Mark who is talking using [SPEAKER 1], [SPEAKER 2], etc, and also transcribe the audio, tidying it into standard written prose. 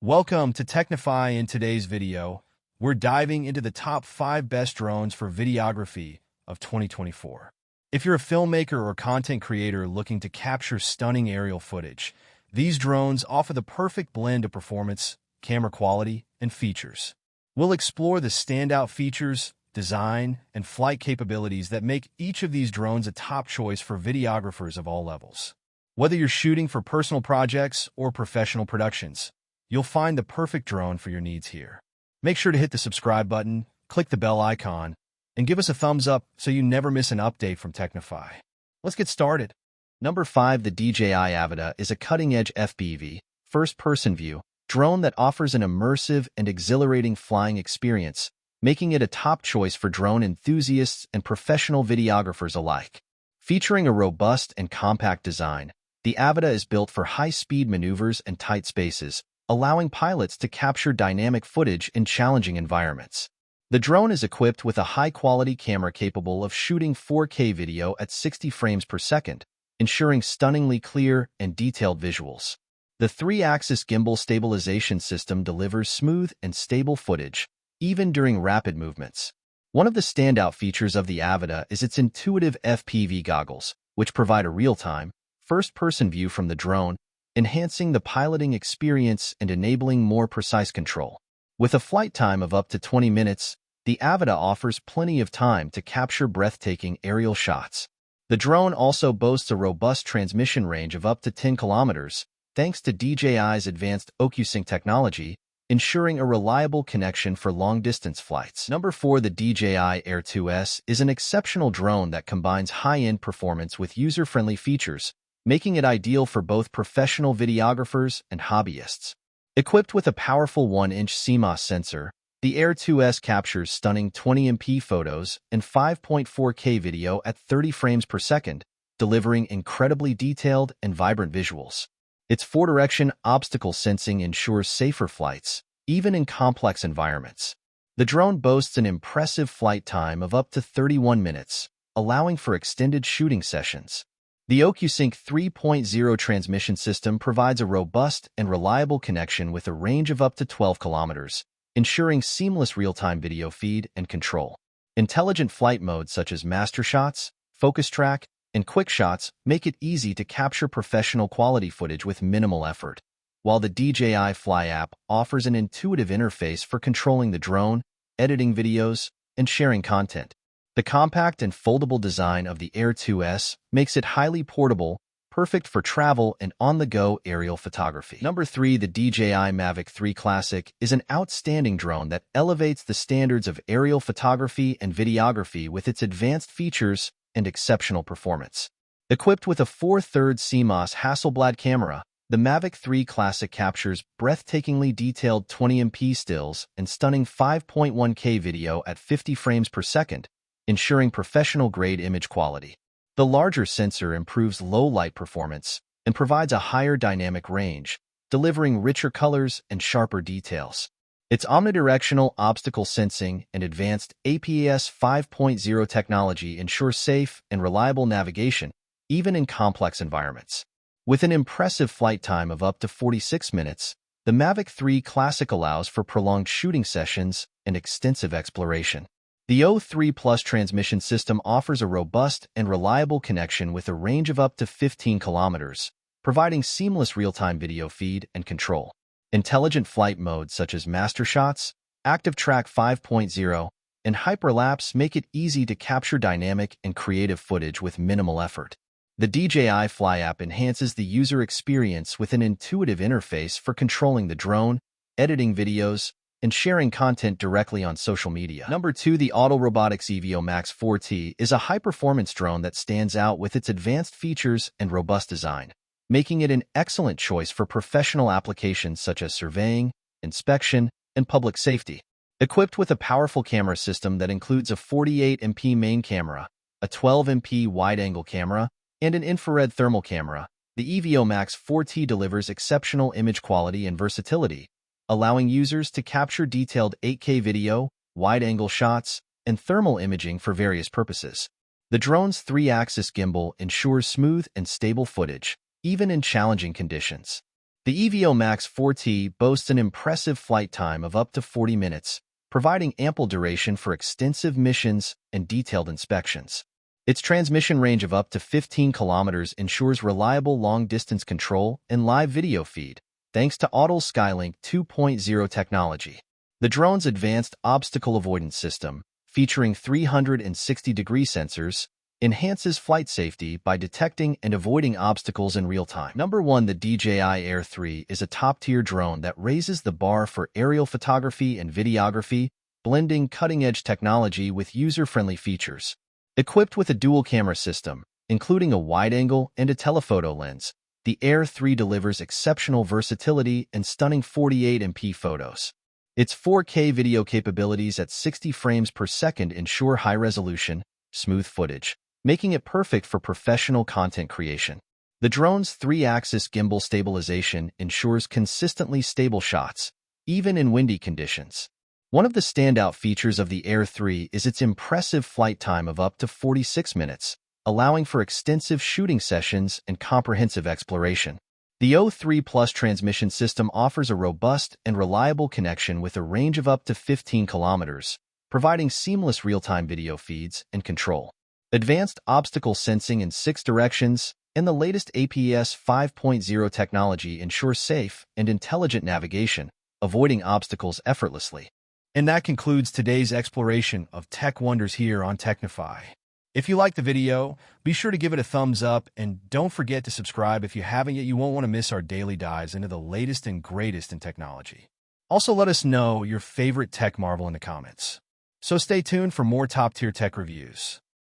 [SPEAKER 1] Welcome to Technify. In today's video, we're diving into the top 5 best drones for videography of 2024. If you're a filmmaker or content creator looking to capture stunning aerial footage, these drones offer the perfect blend of performance, camera quality, and features. We'll explore the standout features, design, and flight capabilities that make each of these drones a top choice for videographers of all levels. Whether you're shooting for personal projects or professional productions, you'll find the perfect drone for your needs here. Make sure to hit the subscribe button, click the bell icon, and give us a thumbs up so you never miss an update from Technify. Let's get started. Number 5. The DJI Avida is a cutting-edge FPV, first-person view, drone that offers an immersive and exhilarating flying experience, making it a top choice for drone enthusiasts and professional videographers alike. Featuring a robust and compact design, the Avida is built for high-speed maneuvers and tight spaces, allowing pilots to capture dynamic footage in challenging environments. The drone is equipped with a high-quality camera capable of shooting 4K video at 60 frames per second, ensuring stunningly clear and detailed visuals. The 3-axis gimbal stabilization system delivers smooth and stable footage, even during rapid movements. One of the standout features of the Avida is its intuitive FPV goggles, which provide a real-time, first-person view from the drone, enhancing the piloting experience and enabling more precise control. With a flight time of up to 20 minutes, the Avida offers plenty of time to capture breathtaking aerial shots. The drone also boasts a robust transmission range of up to 10 kilometers, thanks to DJI's advanced OcuSync technology, ensuring a reliable connection for long-distance flights. Number 4. The DJI Air2 is an exceptional drone that combines high-end performance with user-friendly features, making it ideal for both professional videographers and hobbyists. Equipped with a powerful 1-inch CMOS sensor, the Air2 captures stunning 20MP photos and 5.4K video at 30 frames per second, delivering incredibly detailed and vibrant visuals. Its 4-direction obstacle sensing ensures safer flights, even in complex environments. The drone boasts an impressive flight time of up to 31 minutes, allowing for extended shooting sessions. The OcuSync 3.0 transmission system provides a robust and reliable connection with a range of up to 12 kilometers, ensuring seamless real-time video feed and control. Intelligent flight modes such as Master Shots, Focus Track, and Quick Shots make it easy to capture professional quality footage with minimal effort, while the DJI Fly app offers an intuitive interface for controlling the drone, editing videos, and sharing content. The compact and foldable design of the Air2 makes it highly portable, perfect for travel and on-the-go aerial photography. Number 3. The DJI Mavic 3 Classic is an outstanding drone that elevates the standards of aerial photography and videography with its advanced features and exceptional performance. Equipped with a 4/3 CMOS Hasselblad camera, the Mavic 3 Classic captures breathtakingly detailed 20MP stills and stunning 5.1K video at 50 frames per second, ensuring professional-grade image quality. The larger sensor improves low-light performance and provides a higher dynamic range, delivering richer colors and sharper details. Its omnidirectional obstacle sensing and advanced APS 5.0 technology ensure safe and reliable navigation, even in complex environments. With an impressive flight time of up to 46 minutes, the Mavic 3 Classic allows for prolonged shooting sessions and extensive exploration. The O3 Plus transmission system offers a robust and reliable connection with a range of up to 15 kilometers, providing seamless real-time video feed and control. Intelligent flight modes such as Master Shots, Active Track 5.0, and Hyperlapse make it easy to capture dynamic and creative footage with minimal effort. The DJI Fly app enhances the user experience with an intuitive interface for controlling the drone, editing videos, and sharing content directly on social media. Number 2. The Robotics Evo Max 4T is a high-performance drone that stands out with its advanced features and robust design, making it an excellent choice for professional applications such as surveying, inspection, and public safety. Equipped with a powerful camera system that includes a 48MP main camera, a 12MP wide-angle camera, and an infrared thermal camera, the Evo Max 4T delivers exceptional image quality and versatility, allowing users to capture detailed 8K video, wide-angle shots, and thermal imaging for various purposes. The drone's 3-axis gimbal ensures smooth and stable footage, even in challenging conditions. The Evo Max 4T boasts an impressive flight time of up to 40 minutes, providing ample duration for extensive missions and detailed inspections. Its transmission range of up to 15 kilometers ensures reliable long-distance control and live video feed, thanks to Autel's Skylink 2.0 technology. The drone's advanced obstacle avoidance system, featuring 360-degree sensors, enhances flight safety by detecting and avoiding obstacles in real time. Number 1. The DJI Air3 is a top-tier drone that raises the bar for aerial photography and videography, blending cutting-edge technology with user-friendly features. Equipped with a dual-camera system, including a wide-angle and a telephoto lens, the Air3 delivers exceptional versatility and stunning 48MP photos. Its 4K video capabilities at 60 frames per second ensure high-resolution, smooth footage, making it perfect for professional content creation. The drone's 3-axis gimbal stabilization ensures consistently stable shots, even in windy conditions. One of the standout features of the Air3 is its impressive flight time of up to 46 minutes, allowing for extensive shooting sessions and comprehensive exploration. The O3 Plus transmission system offers a robust and reliable connection with a range of up to 15 kilometers, providing seamless real-time video feeds and control. Advanced obstacle sensing in 6 directions and the latest APS 5.0 technology ensure safe and intelligent navigation, avoiding obstacles effortlessly. And that concludes today's exploration of tech wonders here on Technify. If you liked the video, be sure to give it a thumbs up and don't forget to subscribe if you haven't yet. You won't want to miss our daily dives into the latest and greatest in technology. Also, let us know your favorite tech marvel in the comments. So stay tuned for more top-tier tech reviews.